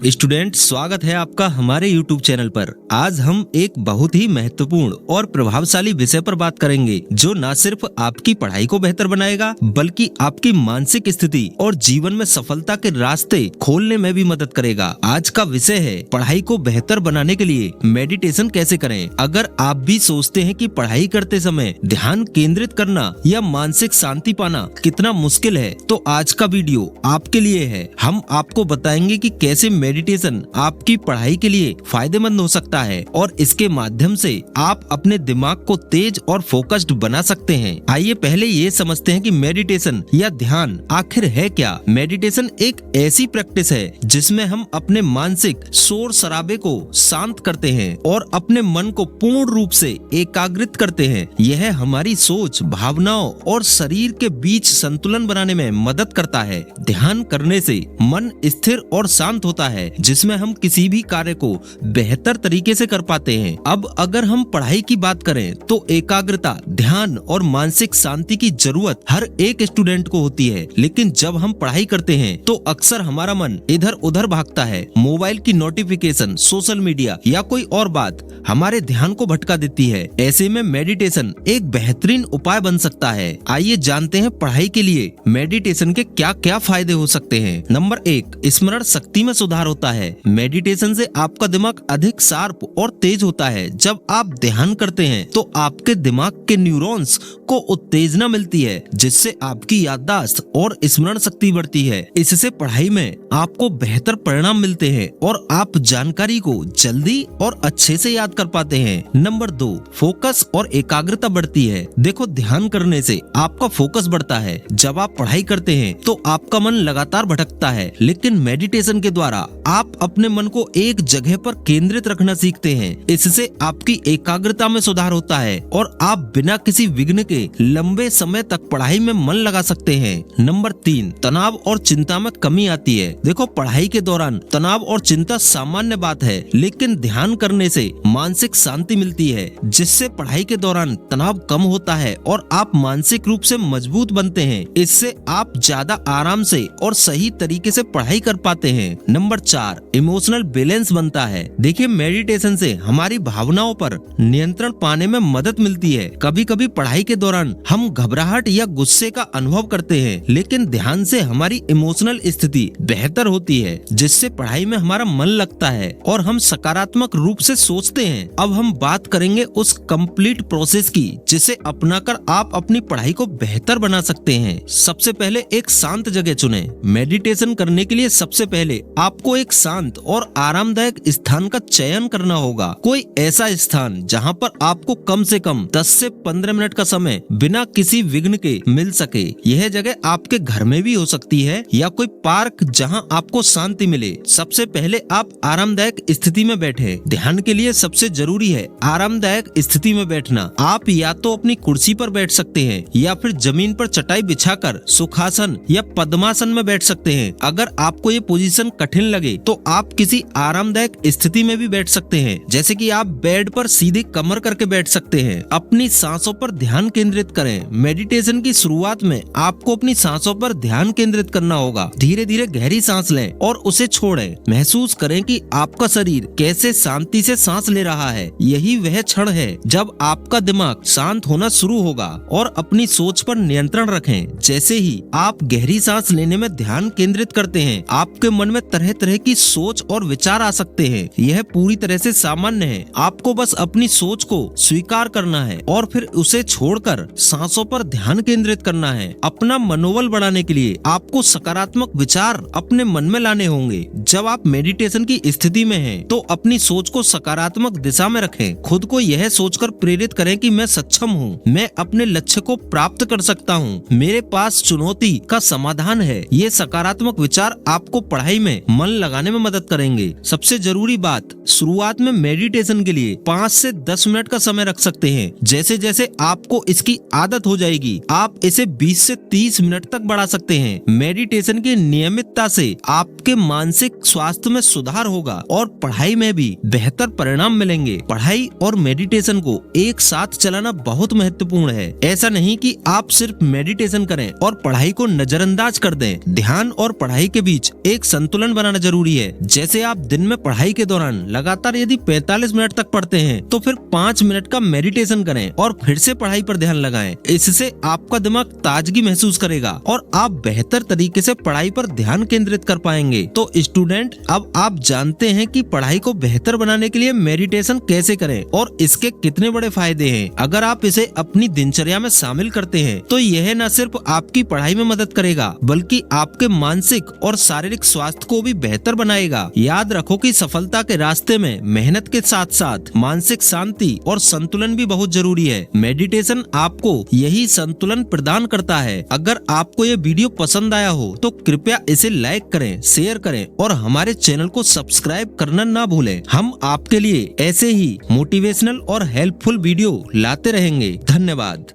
Student, स्वागत है आपका हमारे YouTube चैनल पर। आज हम एक बहुत ही महत्वपूर्ण और प्रभावशाली विषय पर बात करेंगे जो न सिर्फ आपकी पढ़ाई को बेहतर बनाएगा बल्कि आपकी मानसिक स्थिति और जीवन में सफलता के रास्ते खोलने में भी मदद करेगा। आज का विषय है पढ़ाई को बेहतर बनाने के लिए मेडिटेशन कैसे करें। अगर आप भी सोचते हैं कि पढ़ाई करते समय ध्यान केंद्रित करना या मानसिक शांति पाना कितना मुश्किल है, तो आज का वीडियो आपके लिए है। हम आपको बताएंगे कि कैसे मेडिटेशन आपकी पढ़ाई के लिए फायदेमंद हो सकता है और इसके माध्यम से आप अपने दिमाग को तेज और फोकस्ड बना सकते हैं। आइए पहले ये समझते हैं कि मेडिटेशन या ध्यान आखिर है क्या। मेडिटेशन एक ऐसी प्रैक्टिस है जिसमें हम अपने मानसिक शोर शराबे को शांत करते हैं और अपने मन को पूर्ण रूप से एकाग्रित करते हैं। यह हमारी सोच, भावनाओं और शरीर के बीच संतुलन बनाने में मदद करता है। ध्यान करने से मन स्थिर और शांत होता है जिसमें हम किसी भी कार्य को बेहतर तरीके से कर पाते हैं। अब अगर हम पढ़ाई की बात करें तो एकाग्रता, ध्यान और मानसिक शांति की जरूरत हर एक स्टूडेंट को होती है, लेकिन जब हम पढ़ाई करते हैं तो अक्सर हमारा मन इधर उधर भागता है। मोबाइल की नोटिफिकेशन, सोशल मीडिया या कोई और बात हमारे ध्यान को भटका देती है। ऐसे में मेडिटेशन एक बेहतरीन उपाय बन सकता है। आइए जानते हैं पढ़ाई के लिए मेडिटेशन के क्या क्या फायदे हो सकते हैं। नंबर 1, स्मरण शक्ति में सुधार होता है। मेडिटेशन से आपका दिमाग अधिक शार्प और तेज होता है। जब आप ध्यान करते हैं तो आपके दिमाग के न्यूरॉन्स को उत्तेजना मिलती है जिससे आपकी याददाश्त और स्मरण शक्ति बढ़ती है। इससे पढ़ाई में आपको बेहतर परिणाम मिलते हैं और आप जानकारी को जल्दी और अच्छे से याद कर पाते हैं। नंबर 2, फोकस और एकाग्रता बढ़ती है। देखो, ध्यान करने से आपका फोकस बढ़ता है। जब आप पढ़ाई करते हैं तो आपका मन लगातार भटकता है, लेकिन मेडिटेशन के द्वारा आप अपने मन को एक जगह पर केंद्रित रखना सीखते हैं। इससे आपकी एकाग्रता में सुधार होता है और आप बिना किसी विघ्न के लंबे समय तक पढ़ाई में मन लगा सकते हैं। नंबर 3, तनाव और चिंता में कमी आती है। देखो, पढ़ाई के दौरान तनाव और चिंता सामान्य बात है, लेकिन ध्यान करने से मानसिक शांति मिलती है जिससे पढ़ाई के दौरान तनाव कम होता है और आप मानसिक रूप से मजबूत बनते हैं। इससे आप ज्यादा आराम से और सही तरीके से पढ़ाई कर पाते हैं। नंबर 4, इमोशनल बैलेंस बनता है। देखिए, मेडिटेशन से हमारी भावनाओं पर नियंत्रण पाने में मदद मिलती है। कभी कभी पढ़ाई के दौरान हम घबराहट या गुस्से का अनुभव करते हैं, लेकिन ध्यान से हमारी इमोशनल स्थिति बेहतर होती है जिससे पढ़ाई में हमारा मन लगता है और हम सकारात्मक रूप से सोचते हैं। अब हम बात करेंगे उस कंप्लीट प्रोसेस की जिसे अपनाकर आप अपनी पढ़ाई को बेहतर बना सकते हैं। सबसे पहले एक शांत जगह चुनें। मेडिटेशन करने के लिए सबसे पहले आपको एक शांत और आरामदायक स्थान का चयन करना होगा। कोई ऐसा स्थान जहां पर आपको कम से कम 10 से 15 मिनट का समय बिना किसी विघ्न के मिल सके। यह जगह आपके घर में भी हो सकती है या कोई पार्क जहां आपको शांति मिले। सबसे पहले आप आरामदायक स्थिति में बैठे। ध्यान के लिए सबसे जरूरी है आरामदायक स्थिति में बैठना। आप या तो अपनी कुर्सी पर बैठ सकते हैं या फिर जमीन पर चटाई बिछाकर सुखासन या पद्मासन में बैठ सकते हैं। अगर आपको ये पोजीशन कठिन लगे तो आप किसी आरामदायक स्थिति में भी बैठ सकते हैं, जैसे कि आप बेड पर सीधे कमर करके बैठ सकते हैं। अपनी सांसों पर ध्यान केंद्रित करें। मेडिटेशन की शुरुआत में आपको अपनी सांसों पर ध्यान केंद्रित करना होगा। धीरे धीरे गहरी सांस लें और उसे छोड़ें। महसूस करें कि आपका शरीर कैसे शांति से सांस ले रहा है। यही वह क्षण है जब आपका दिमाग शांत होना शुरू होगा। और अपनी सोच पर नियंत्रण रखें। जैसे ही आप गहरी सांस लेने में ध्यान केंद्रित करते हैं, आपके मन में तरह तरह की सोच और विचार आ सकते हैं। यह पूरी तरह से सामान्य है। आपको बस अपनी सोच को स्वीकार करना है और फिर उसे छोड़कर सांसों पर ध्यान केंद्रित करना है। अपना मनोबल बढ़ाने के लिए आपको सकारात्मक विचार अपने मन में लाने होंगे। जब आप मेडिटेशन की स्थिति में हैं, तो अपनी सोच को सकारात्मक दिशा में रखें। खुद को यह सोचकर प्रेरित करें कि मैं सक्षम हूँ, मैं अपने लक्ष्य को प्राप्त कर सकता हूँ, मेरे पास चुनौती का समाधान है। ये सकारात्मक विचार आपको पढ़ाई में मन लगाने में मदद करेंगे। सबसे जरूरी बात, शुरुआत में मेडिटेशन के लिए 5 से 10 मिनट का समय रख सकते हैं। जैसे जैसे आपको इसकी आदत हो जाएगी, आप इसे 20 से 30 मिनट तक बढ़ा सकते हैं। मेडिटेशन की नियमितता से आपके मानसिक स्वास्थ्य में सुधार होगा और पढ़ाई में भी बेहतर परिणाम मिलेंगे। पढ़ाई और मेडिटेशन को एक साथ चलाना बहुत महत्वपूर्ण है। ऐसा नहीं कि आप सिर्फ मेडिटेशन करें और पढ़ाई को नजरअंदाज कर दें। ध्यान और पढ़ाई के बीच एक संतुलन बनाना जरूरी जरूरी है। जैसे आप दिन में पढ़ाई के दौरान लगातार यदि 45 मिनट तक पढ़ते हैं तो फिर 5 मिनट का मेडिटेशन करें और फिर से पढ़ाई पर ध्यान लगाएं। इससे आपका दिमाग ताजगी महसूस करेगा और आप बेहतर तरीके से पढ़ाई पर ध्यान केंद्रित कर पाएंगे। तो स्टूडेंट, अब आप जानते हैं कि पढ़ाई को बेहतर बनाने के लिए मेडिटेशन कैसे करें और इसके कितने बड़े फायदे हैं। अगर आप इसे अपनी दिनचर्या में शामिल करते हैं तो यह न सिर्फ आपकी पढ़ाई में मदद करेगा बल्कि आपके मानसिक और शारीरिक स्वास्थ्य को भी बेहतर बनाएगा। याद रखो कि सफलता के रास्ते में मेहनत के साथ साथ मानसिक शांति और संतुलन भी बहुत जरूरी है। मेडिटेशन आपको यही संतुलन प्रदान करता है। अगर आपको ये वीडियो पसंद आया हो तो कृपया इसे लाइक करें, शेयर करें और हमारे चैनल को सब्सक्राइब करना ना भूलें। हम आपके लिए ऐसे ही मोटिवेशनल और हेल्पफुल वीडियो लाते रहेंगे। धन्यवाद।